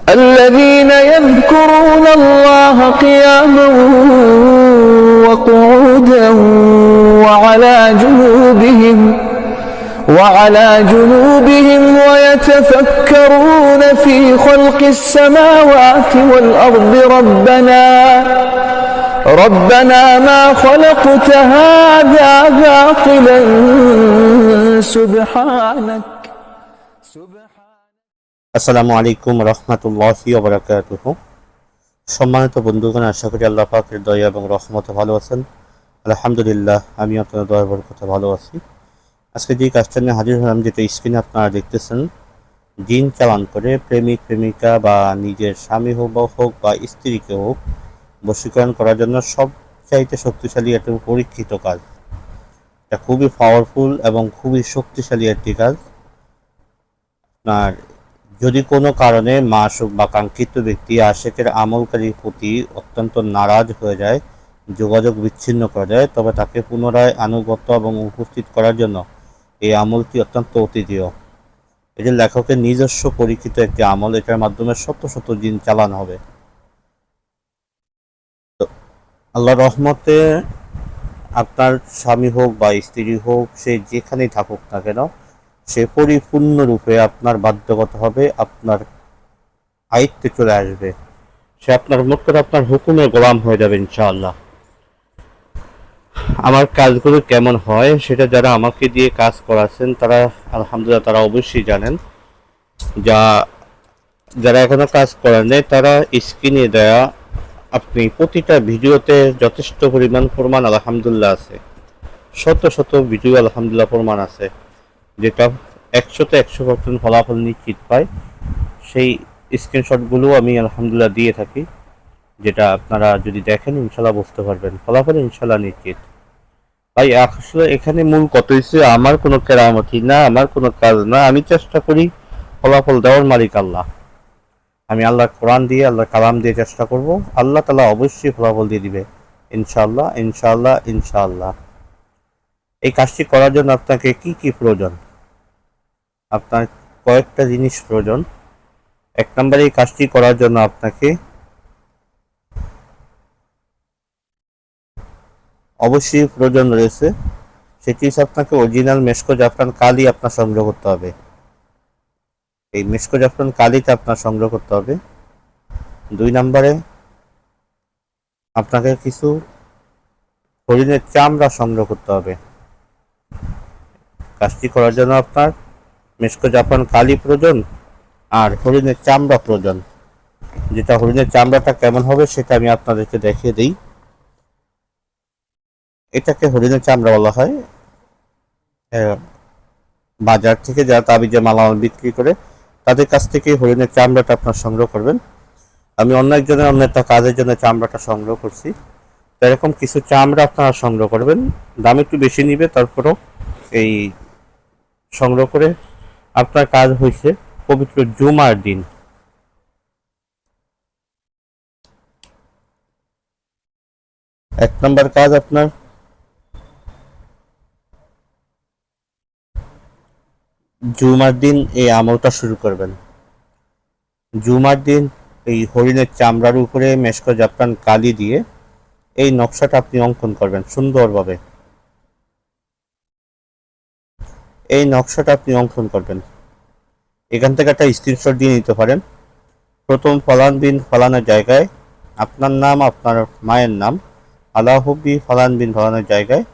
الذين يذكرون الله قياما وقعودا وعلى جنوبهم ويتفكرون في خلق السماوات والأرض ربنا ما خلقت هذا باطلا سبحانك আসসালামু আলাইকুম রহমতুল্লাহি ওয়া বারাকাতুহু। সম্মানিত বন্ধুগণ, আশা করি আল্লাহ পাকের দয়া এবং রহমতে ভালো আছেন। আলহামদুলিল্লাহ, আমি আপনাদের দয়া বরকতে ভালো আছি। আজকে যে কাজটা নিয়ে হাজির হলাম, যেটা স্ক্রিনে আপনারা দেখতেছেন, জিন চালান করে প্রেমিক প্রেমিকা বা নিজের স্বামী হোক বা স্ত্রীকে হোক বশীকরণ করার জন্য সবচাইতে শক্তিশালী একটা পরীক্ষিত কাজ। এটা খুবই পাওয়ারফুল এবং খুবই শক্তিশালী একটি কাজ। আপনার যদি কোনো কারণে মাসুক বা কাঙ্ক্ষিত ব্যক্তি আশেকের আমলকারীর প্রতি অত্যন্ত নারাজ হয়ে যায়, যোগাযোগ বিচ্ছিন্ন করা যায়, তবে তাকে পুনরায় আনুগত্য এবং উপস্থিত করার জন্য এই আমলটি অত্যন্ত অতীতীয়। এটি লেখকের নিজস্ব পরীক্ষিত একটি আমল। এটার মাধ্যমে শত শত জিন চালানো হবে। তো আল্লাহ রহমতে আপনার স্বামী হোক বা স্ত্রী হোক, সে যেখানেই থাকুক না কেন, সে পরিপূর্ণরূপে আপনার বাধ্যগত হবে, আপনার আয়ত্তে চলে আসবে। সে আপনার মোট করে আপনার হুকুমের গোলাম হয়ে যাবে ইনশাআল্লাহ। আমার কাজগুলো কেমন হয় সেটা যারা আমাকে দিয়ে কাজ করাচ্ছেন তারা আলহামদুলিল্লাহ তারা অবশ্যই জানেন। যারা এখনো কাজ করেন নাই তারা স্ক্রিনে দেয়া আপনি প্রতিটা ভিডিওতে যথেষ্ট পরিমাণ প্রমাণ আলহামদুলিল্লাহ আছে। শত শত ভিডিও আলহামদুলিল্লাহ প্রমাণ আছে, যেটা 100% ফলাফল নিশ্চিত পায়। সেই স্ক্রিনশটগুলো আমি আলহামদুলিল্লাহ দিয়ে থাকি, যেটা আপনারা যদি দেখেন ইনশাল্লাহ বুঝতে পারবেন ফলাফল ইনশাল্লাহ নিশ্চিত। ভাই আসলে এখানে মূল কত হচ্ছে, আমার কোনো কেরামতি না, আমার কোনো কাজ না। আমি চেষ্টা করি, ফলাফল দেওয়ার মালিক আল্লাহ। আমি আল্লাহর কোরআন দিয়ে, আল্লাহর কালাম দিয়ে চেষ্টা করব। আল্লাহ তাআলা অবশ্যই ফলাফল দিয়ে দিবে ইনশাআল্লাহ ইনশাআল্লাহ ইনশাআল্লাহ। এই কাজটি করার জন্য আপনাকে কি কি প্রয়োজন? আপনার কয়েকটা জিনিস প্রয়োজন। এক নম্বরে এই কাজটি করার জন্য আপনাকে অবশ্যই প্রয়োজন রয়েছে, সেটি হচ্ছে আপনাকে অরিজিনাল মেশকো জাফরান কালি আপনার সংগ্রহ করতে হবে। এই মেশকো জাফরান কালিটা আপনার সংগ্রহ করতে হবে। 2 নম্বরে আপনাকে কিছু হরিণের চামড়া সংগ্রহ করতে হবে। কাজটি করার জন্য আপনার মেশকো জাফরান কালি প্রয়োজন আর হরিণের চামড়া প্রয়োজন। যেটা হরিণের চামড়াটা কেমন হবে সেটা আমি আপনাদেরকে দেখিয়ে দিই। এটাকে হরিণের চামড়া বলা হয়। বাজার থেকে যারা তাবিজে মালামাল বিক্রি করে তাদের কাছ থেকে হরিণের চামড়াটা আপনার সংগ্রহ করবেন। আমি অন্য একটা কাজের জন্য চামড়াটা সংগ্রহ করছি। এরকম কিছু চামড়া আপনারা সংগ্রহ করবেন। দাম একটু বেশি নিবে, তারপরেও এই সংগ্রহ করে আপনার কাজ হয়েছে পবিত্র জুমার দিন। এক নম্বর কাজ, আপনার জুমার দিন এই আমলটা শুরু করবেন। জুমার দিন এই হরিণের চামড়ার উপরে মেশকো জাফরান কালি দিয়ে এই নকশাটা আপনি অঙ্কন করবেন সুন্দরভাবে। এই নকশাটা আপনি অঙ্কন করবেন। এখান থেকে একটা স্ক্রিনশট দিয়ে নিতে পারেন। প্রথম ফলান বিন ফলানের জায়গায় আপনার নাম, আপনার মায়ের নাম, আলাহব্বি ফলান বিন ফলানের জায়গায়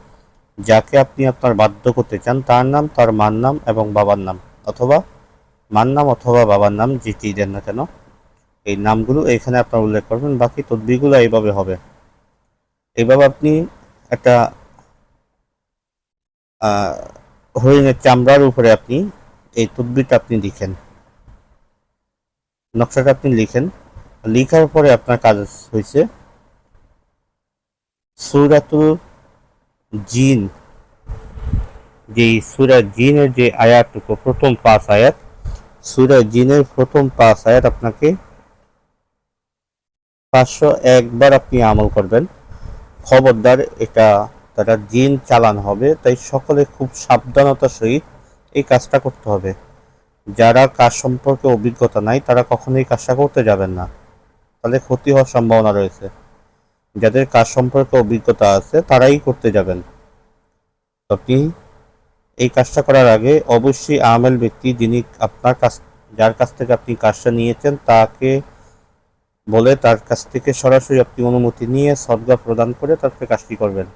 যাকে আপনি আপনার বাধ্য করতে চান তার নাম, তার মার নাম এবং বাবার নাম, অথবা মার নাম অথবা বাবার নাম যেটি দেন না কেন, এই নামগুলো এখানে আপনার উল্লেখ করবেন। বাকি তদবিরগুলো এইভাবে হবে। এইভাবে আপনি একটা হরিণের চামড়ার উপরে আপনি এই তদবিরটা আপনি লিখেন, নকশাটা আপনি লিখেন। লিখার পরে আপনার কাজ হয়েছে সূরাতুল জিন, যে সূরা জিনের যে আয়াতটুকু, প্রথম 5 আয়াত, সূরা জিনের প্রথম 5 আয়াত আপনাকে 501 বার আপনি আমল করবেন। খবরদার, এটা তারা জিন চালান হবে, তাই সকলে খুব সাবধানতার সহিত এই কাজটা করতে হবে। যারা কাজ সম্পর্কে অভিজ্ঞতা নাই তারা কখনোই কাজটা করতে যাবেন না, তাহলে ক্ষতি হওয়ার সম্ভাবনা রয়েছে। যাদের কাজ সম্পর্কে অভিজ্ঞতা আছে তারাই করতে যাবেন। আপনি এই কাজটা করার আগে অবশ্যই আমেল ব্যক্তি, যিনি আপনার কাছ যার কাছ থেকে আপনি কাজটা নিয়েছেন, তাকে বলে তার কাছ থেকে সরাসরি আপনি অনুমতি নিয়ে সদকা প্রদান করে তারপরে কাজটি করবেন।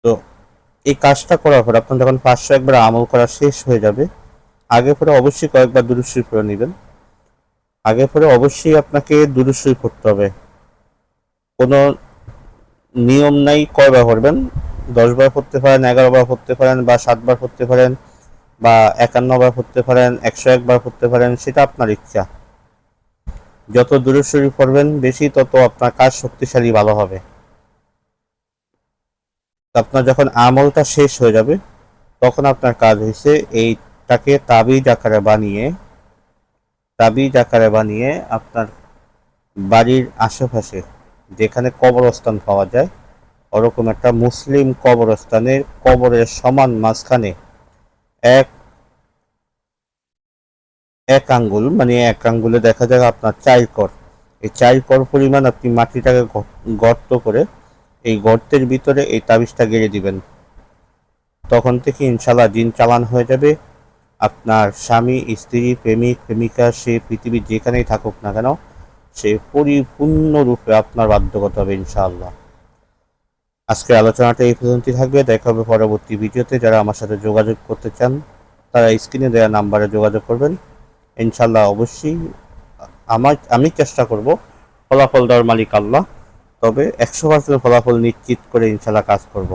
তো এই কাজটা করার পর আপনার যখন 500 একবার আমল করা শেষ হয়ে যাবে, আগে পরে অবশ্যই কয়েকবার দুরূদ শরীফ পড়ে নেবেন। আগে পরে অবশ্যই আপনাকে দুরূদ শরীফ পড়তে হবে। কোনো নিয়ম নাই কয়বার পড়বেন, 10 বার পড়তে পারেন, 11 বার পড়তে পারেন, বা 7 বার পড়তে পারেন, বা 51 বার পড়তে পারেন, 101 বার পড়তে পারেন, সেটা আপনার ইচ্ছা। যত দুরূদ শরীফ পড়বেন বেশি, তত আপনার কাজ শক্তিশালী ভালো হবে। আপনার যখন আমলটা শেষ হয়ে যাবে, তখন আপনার কাজ হয়েছে এইটাকে তাবিজ আকারে বানিয়ে আপনার বাড়ির আশেপাশে যেখানে কবরস্থান পাওয়া যায়, ওরকম একটা মুসলিম কবরস্থানের কবরের সমান মাঝখানে এক আঙ্গুল, মানে এক আঙ্গুলে দেখা যায় আপনার 4 কর, এই 4 কর পরিমাণ আপনি মাটিটাকে গর্ত করে এই গর্তের ভিতরে এই তাবিজটা গেড়ে দিবেন। তখন থেকে ইনশাল্লাহ জিন চালান হয়ে যাবে। আপনার স্বামী, স্ত্রী, প্রেমিক, প্রেমিকা, সে পৃথিবীর যেখানেই থাকুক না কেন, সে পরিপূর্ণরূপে আপনার বাধ্যগত হবে ইনশাআল্লাহ। আজকের আলোচনাটা এই পর্যন্তই থাকবে। দেখা হবে পরবর্তী ভিডিওতে। যারা আমার সাথে যোগাযোগ করতে চান তারা স্ক্রিনে দেওয়া নাম্বারে যোগাযোগ করবেন। ইনশাআল্লাহ অবশ্যই আমি চেষ্টা করব, ফলাফল দেওয়ার মালিক আল্লাহ, তবে 100% ফলাফল নিশ্চিত করে ইনশাআল্লাহ কাজ করব।